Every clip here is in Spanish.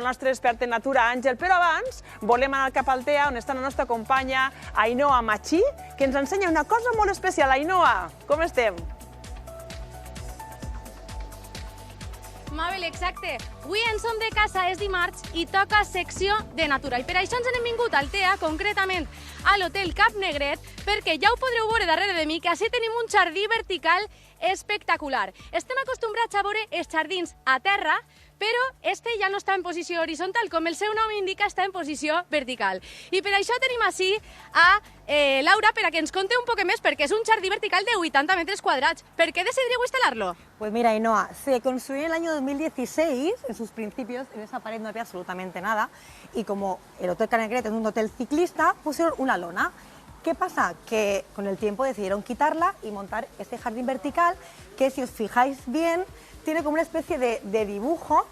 El nostre expert en natura, Àngel, però abans volem anar cap al TEA, on està la nostra companya Ainhoa Machí, que ens ensenya una cosa molt especial. Ainhoa, com estem? Mabel, exacte. Avui en Som de Casa, és dimarts i toca secció de natura. I per això ens n'hem vingut al TEA, concretament a l'Hotel Cap Negret, perquè ja ho podreu veure darrere de mi, que així tenim un jardí vertical espectacular. Estem acostumbrats a veure els jardins a terra, però este ja no està en posició horitzontal, com el seu nom indica, està en posició vertical. I per això tenim així a Laura, per a que ens conte un poc més, perquè és un jardí vertical de 80 metres quadrats. ¿Per qué decidiríeu instal·lar-lo? Pues mira, Ainhoa, se construyó en el año 2016, en sus principios, en esa pared no había absolutamente nada, y como el Hotel Cap Negret es un hotel ciclista, pusieron una lona. ¿Qué pasa? Que con el tiempo decidieron quitarla y montar este jardín vertical, que si os fijáis bien, tiene como una especie de dibujo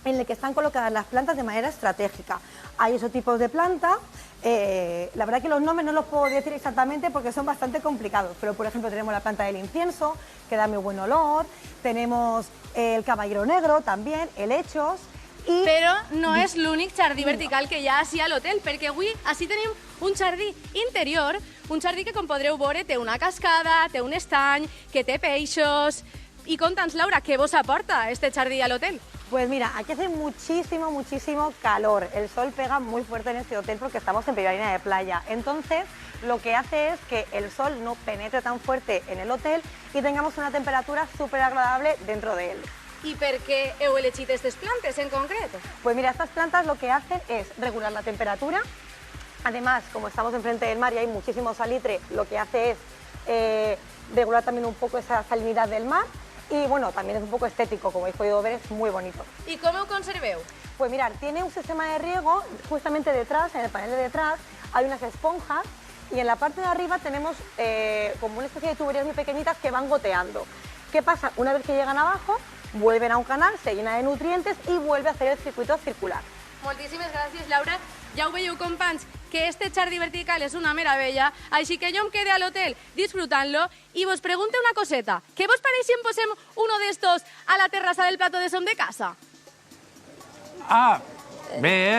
en el que están colocadas las plantas de manera estratégica. Hay esos tipos de planta, la verdad que los nombres no los puedo decir exactamente porque son bastante complicados, pero por ejemplo tenemos la planta del incienso, que da muy buen olor, tenemos el caballero negro también, helechos. Però no és l'únic jardí vertical que hi ha així a l'hotel, perquè avui així tenim un jardí interior, un jardí que, com podreu veure, té una cascada, té un estany, que té peixos. I conta'ns, Laura, què vos aporta este jardí a l'hotel? Pues mira, aquí hace muchísimo calor. El sol pega muy fuerte en este hotel porque estamos en primera línea de playa. Entonces, lo que hace es que el sol no penetre tan fuerte en el hotel y tengamos una temperatura súper agradable dentro de él. I per què heu elegit aquestes plantes en concret? Pues mira, estas plantas lo que hacen es regular la temperatura. Además, como estamos enfrente del mar y hay muchísimo salitre, lo que hace es regular también un poco esa salinidad del mar. Y bueno, también es un poco estético, como habéis podido ver, es muy bonito. I com ho conserveu? Pues mirad, tiene un sistema de riego justamente detrás, en el panel de detrás, hay unas esponjas y en la parte de arriba tenemos como una especie de tuberías muy pequeñitas que van goteando. ¿Qué pasa? Una vez que llegan abajo, vuelven a un canal, se llena de nutrientes y vuelve a hacer el circuito circular. Moltíssimes gràcies, Laura. Ja ho veieu, companys, que este jardí vertical és una meravella, així que jo em quedé a l'hotel disfrutant-lo i vos pregunte una coseta. Què vos pareix si en posem uno d'estos a la terrassa del plató de Som de Casa? Ah, bé,